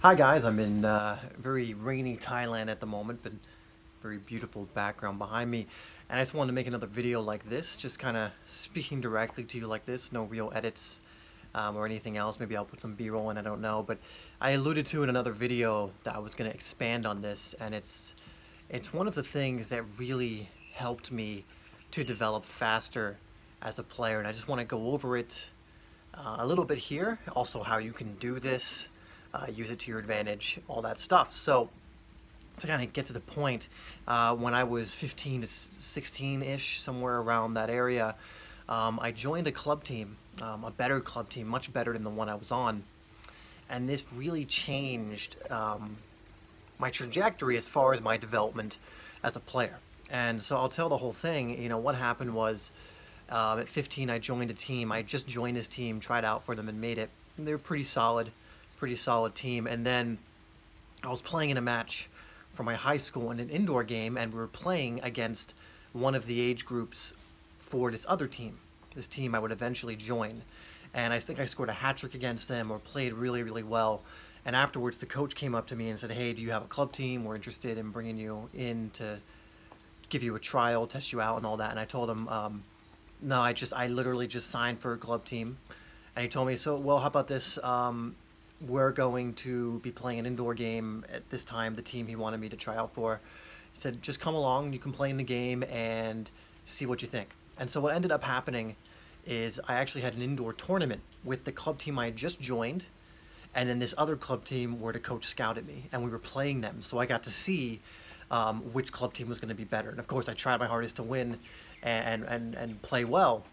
Hi guys, I'm in very rainy Thailand at the moment, but very beautiful background behind me. And I just wanted to make another video like this, just kind of speaking directly to you like this, no real edits or anything else. Maybe I'll put some B-roll in, I don't know. But I alluded to in another video that I was going to expand on this, and it's one of the things that really helped me to develop faster as a player. And I just want to go over it a little bit here, also how you can do this. Use it to your advantage, all that stuff. So to kind of get to the point, when I was 15 to 16-ish, somewhere around that area, I joined a club team, a better club team, much better than the one I was on. And this really changed my trajectory as far as my development as a player. And so I'll tell the whole thing. You know, what happened was at 15 I joined a team. I just joined this team, tried out for them and made it. And they were pretty solid team. And then I was playing in a match for my high school in an indoor game, and we were playing against one of the age groups for this other team, this team I would eventually join. And I think I scored a hat-trick against them or played really, really well. And afterwards the coach came up to me and said, "Hey, do you have a club team? We're interested in bringing you in to give you a trial, test you out and all that." And I told him, no, I literally just signed for a club team. And he told me, "So, well, how about this? We're going to be playing an indoor game at this time," the team he wanted me to try out for. He said, "Just come along, you can play in the game and see what you think." And so what ended up happening is I actually had an indoor tournament with the club team I had just joined, and then this other club team where the coach scouted me, and we were playing them. So I got to see which club team was going to be better. And of course I tried my hardest to win and play well.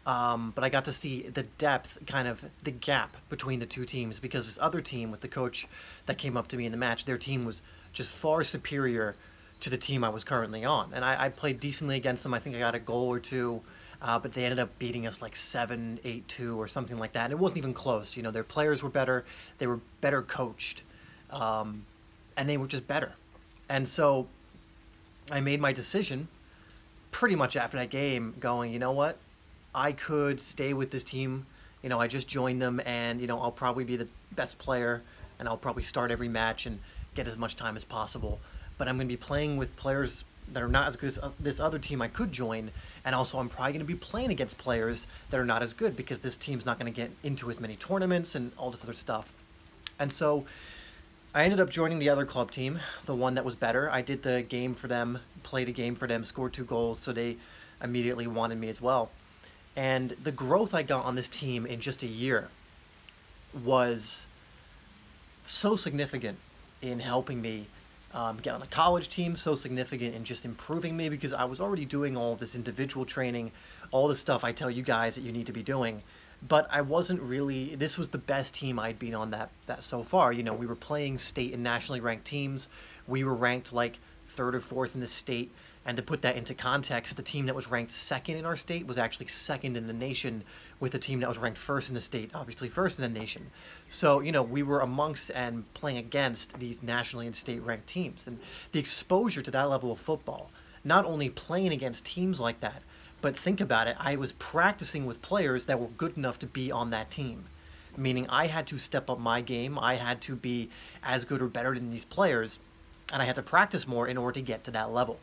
But I got to see the depth, kind of the gap between the two teams, because this other team with the coach that came up to me in the match, their team was just far superior to the team I was currently on. And I played decently against them. I think I got a goal or two, but they ended up beating us like 7-8-2 or something like that. And it wasn't even close. You know, their players were better, they were better coached, and they were just better. And so I made my decision pretty much after that game, going, you know what? I could stay with this team. You know, I just joined them, and, you know, I'll probably be the best player, and I'll probably start every match and get as much time as possible. But I'm going to be playing with players that are not as good as this other team I could join, and also I'm probably going to be playing against players that are not as good, because this team's not going to get into as many tournaments and all this other stuff. And so I ended up joining the other club team, the one that was better. I did the game for them, played a game for them, scored 2 goals, so they immediately wanted me as well. And the growth I got on this team in just a year was so significant in helping me get on a college team, so significant in just improving me, because I was already doing all this individual training, all the stuff I tell you guys that you need to be doing. But I wasn't really, this was the best team I'd been on that so far. You know, we were playing state and nationally ranked teams. We were ranked like 3rd or 4th in the state. And to put that into context, the team that was ranked 2nd in our state was actually 2nd in the nation, with the team that was ranked 1st in the state, obviously 1st in the nation. So, you know, we were amongst and playing against these nationally and state ranked teams. And the exposure to that level of football, not only playing against teams like that, but think about it, I was practicing with players that were good enough to be on that team. Meaning I had to step up my game, I had to be as good or better than these players, and I had to practice more in order to get to that level.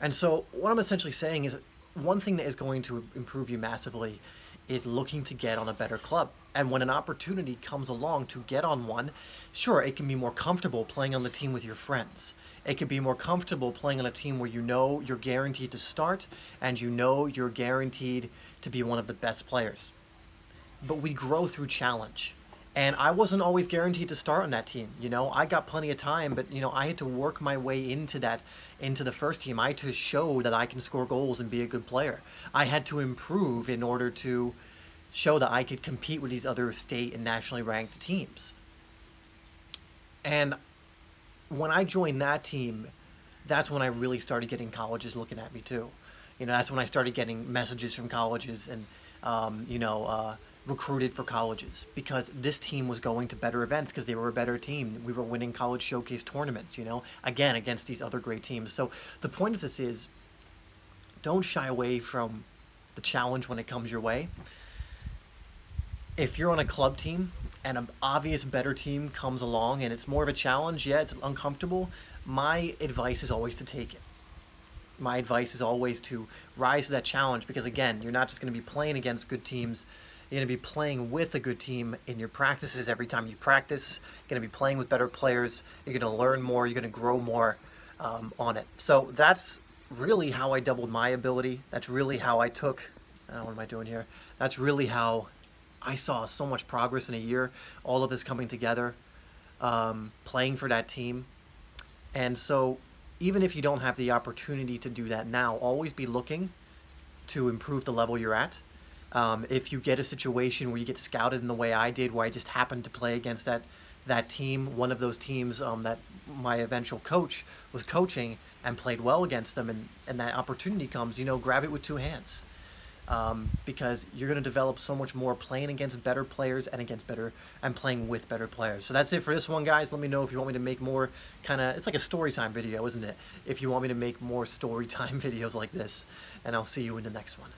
And so what I'm essentially saying is, one thing that is going to improve you massively is looking to get on a better club. And when an opportunity comes along to get on one, sure, it can be more comfortable playing on the team with your friends. It can be more comfortable playing on a team where you know you're guaranteed to start and you know you're guaranteed to be one of the best players. But we grow through challenge. And I wasn't always guaranteed to start on that team. You know, I got plenty of time, but, you know, I had to work my way into the first team. I had to show that I can score goals and be a good player. I had to improve in order to show that I could compete with these other state and nationally ranked teams. And when I joined that team, that's when I really started getting colleges looking at me too. You know, that's when I started getting messages from colleges and, recruited for colleges, because this team was going to better events because they were a better team. We were winning college showcase tournaments, you know, again, against these other great teams. So the point of this is, don't shy away from the challenge when it comes your way. If you're on a club team and an obvious better team comes along and it's more of a challenge, yeah, it's uncomfortable, my advice is always to take it. My advice is always to rise to that challenge, because again, you're not just going to be playing against good teams, you're going to be playing with a good team in your practices. Every time you practice, you're going to be playing with better players, you're going to learn more, you're going to grow more on it. So that's really how I doubled my ability. That's really how I took, what am I doing here? That's really how I saw so much progress in a year, all of this coming together, playing for that team. And so even if you don't have the opportunity to do that now, always be looking to improve the level you're at. If you get a situation where you get scouted in the way I did, where I just happened to play against that team, one of those teams that my eventual coach was coaching, and played well against them, and that opportunity comes, grab it with two hands. Because you're going to develop so much more playing against better players and playing with better players. So that's it for this one, guys. Let me know if you want me to make more it's like a story time video, isn't it? If you want me to make more story time videos like this, and I'll see you in the next one.